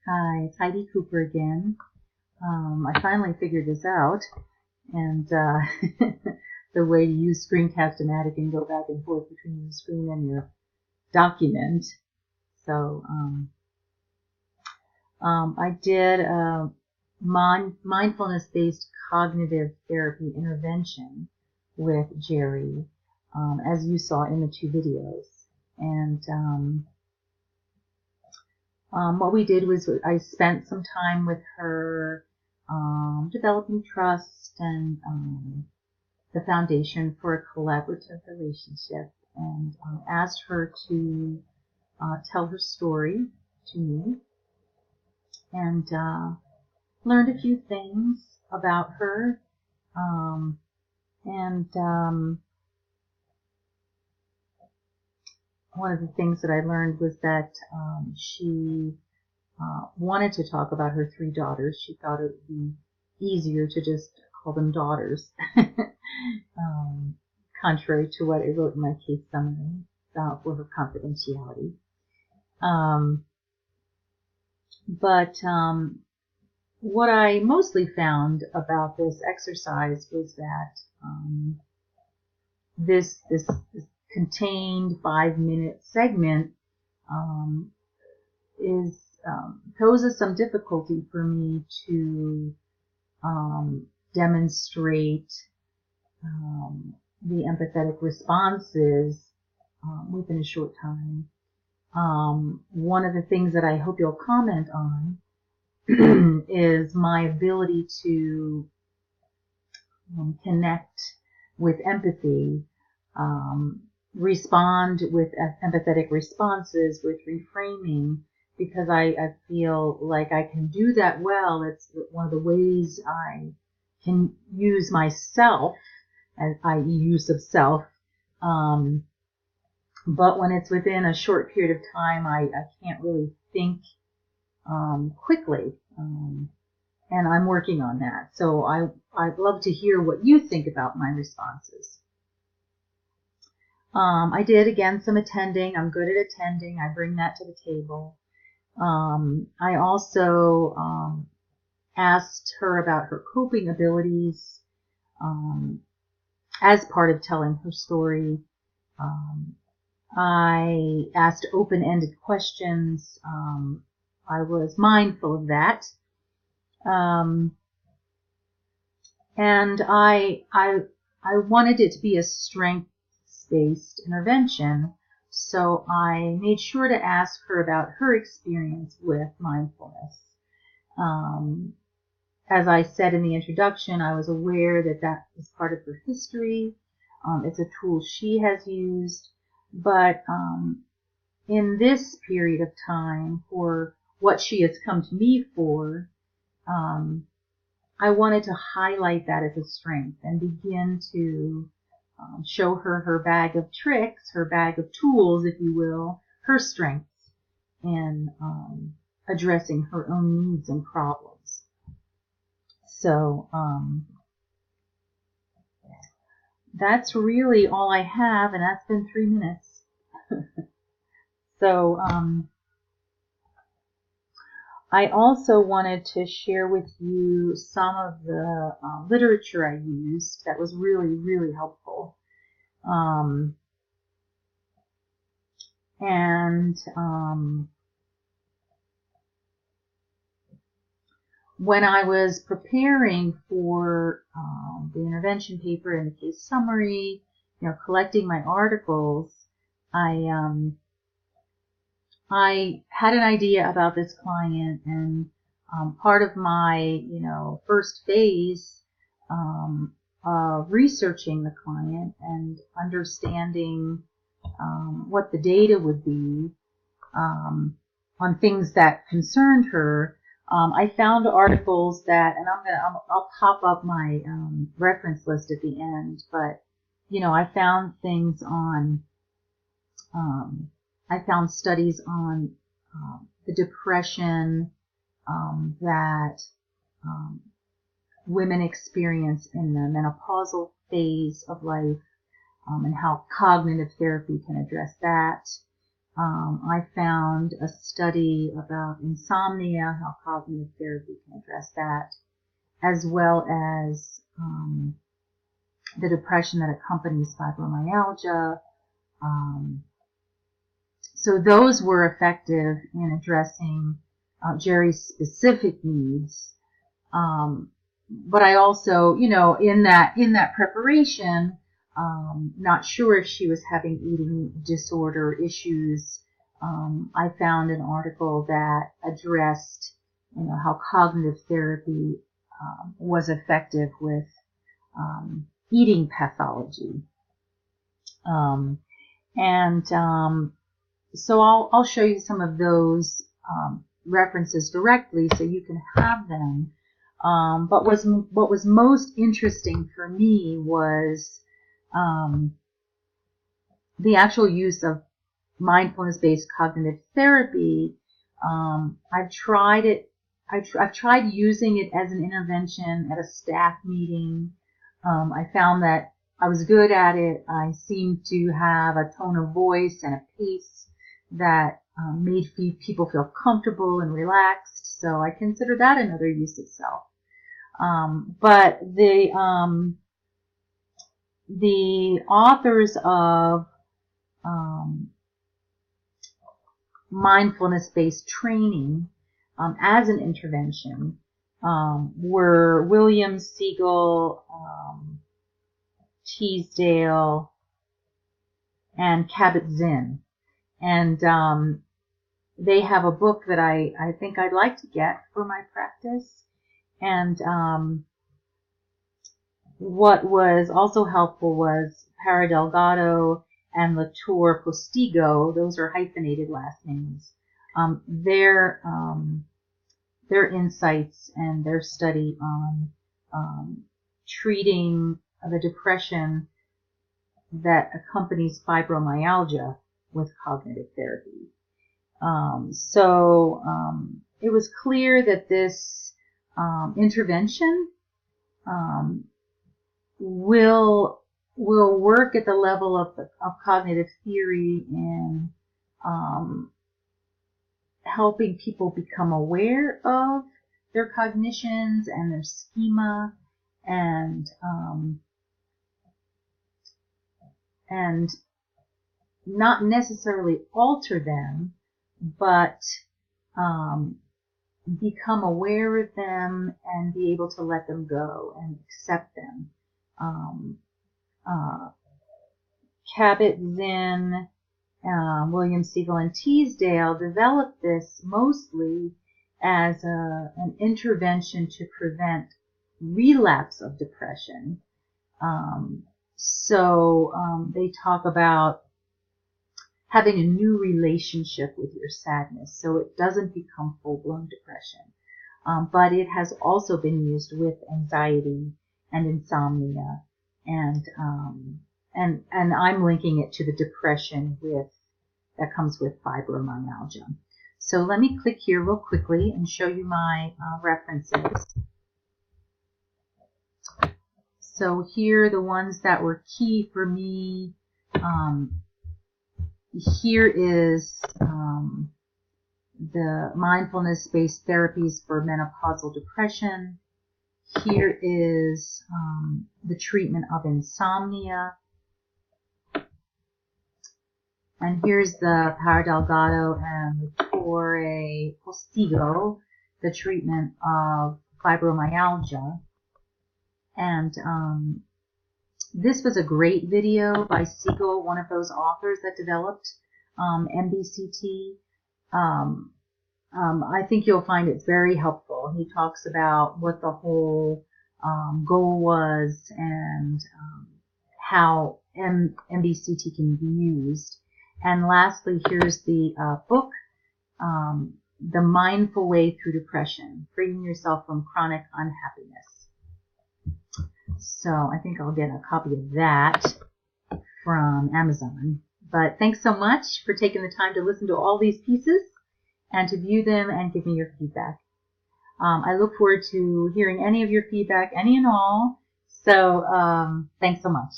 Hi, it's Heidi Cooper again. I finally figured this out, and the way to use Screencast-O-Matic and go back and forth between your screen and your document. So I did a mindfulness-based cognitive therapy intervention with Jerry, as you saw in the two videos. And what we did was I spent some time with her developing trust and the foundation for a collaborative relationship, and asked her to tell her story to me, and learned a few things about her. One of the things that I learned was that she wanted to talk about her three daughters. She thought it would be easier to just call them daughters, contrary to what I wrote in my case summary for her confidentiality. But what I mostly found about this exercise was that this contained 5-minute segment poses some difficulty for me to demonstrate the empathetic responses within a short time. One of the things that I hope you'll comment on is my ability to connect with empathy, respond with empathetic responses, with reframing, because I feel like I can do that well. It's one of the ways I can use myself, i.e. use of self, but when it's within a short period of time, I can't really think quickly, and I'm working on that. So I'd love to hear what you think about my responses. I did, again, some attending. I'm good at attending. I bring that to the table. I also asked her about her coping abilities as part of telling her story. I asked open-ended questions. I was mindful of that. And I wanted it to be a strengths-based intervention, so I made sure to ask her about her experience with mindfulness. As I said in the introduction, I was aware that that was part of her history. It's a tool she has used, but in this period of time, for what she has come to me for, I wanted to highlight that as a strength and begin to show her her bag of tricks, her bag of tools, if you will, her strengths in addressing her own needs and problems. So that's really all I have, and that's been 3 minutes. So I also wanted to share with you some of the literature I used that was really, really helpful. When I was preparing for the intervention paper and the case summary, collecting my articles, I had an idea about this client, and part of my, first phase of researching the client and understanding what the data would be on things that concerned her, I found articles that, and I'll pop up my reference list at the end, but I found things on. I found studies on the depression that women experience in the menopausal phase of life, and how cognitive therapy can address that. I found a study about insomnia, how cognitive therapy can address that, as well as the depression that accompanies fibromyalgia. So those were effective in addressing Jerry's specific needs. But I also, in that preparation, not sure if she was having eating disorder issues. I found an article that addressed, how cognitive therapy was effective with eating pathology. So I'll show you some of those references directly so you can have them. But what was most interesting for me was the actual use of mindfulness-based cognitive therapy. I've tried it. I've tried using it as an intervention at a staff meeting. I found that I was good at it. I seemed to have a tone of voice and a pace that made people feel comfortable and relaxed. So I consider that another use of self. But the authors of mindfulness-based training as an intervention were William, Siegel, Teasdale, and Kabat-Zinn. And they have a book that I think I'd like to get for my practice. And what was also helpful was Para Delgado and Latour Postigo. Those are hyphenated last names. Their insights and their study on treating the depression that accompanies fibromyalgia with cognitive therapy. It was clear that this intervention will work at the level of cognitive theory in helping people become aware of their cognitions and their schema, and not necessarily alter them, but become aware of them and be able to let them go and accept them. Kabat-Zinn, William, Siegel, and Teasdale developed this mostly as an intervention to prevent relapse of depression. They talk about having a new relationship with your sadness so it doesn't become full-blown depression. But it has also been used with anxiety and insomnia, and I'm linking it to the depression that comes with fibromyalgia. So let me click here real quickly and show you my references. So here are the ones that were key for me. Here is the mindfulness-based therapies for menopausal depression. Here is the treatment of insomnia. And here's the Para Delgado and Latour Postigo, the treatment of fibromyalgia. And this was a great video by Siegel, one of those authors that developed MBCT. I think you'll find it very helpful. He talks about what the whole goal was and how MBCT can be used. And lastly, here's the book, The Mindful Way Through Depression, Freeing Yourself from Chronic Unhappiness. So I think I'll get a copy of that from Amazon. But thanks so much for taking the time to listen to all these pieces and to view them and give me your feedback. I look forward to hearing any of your feedback, any and all. So thanks so much.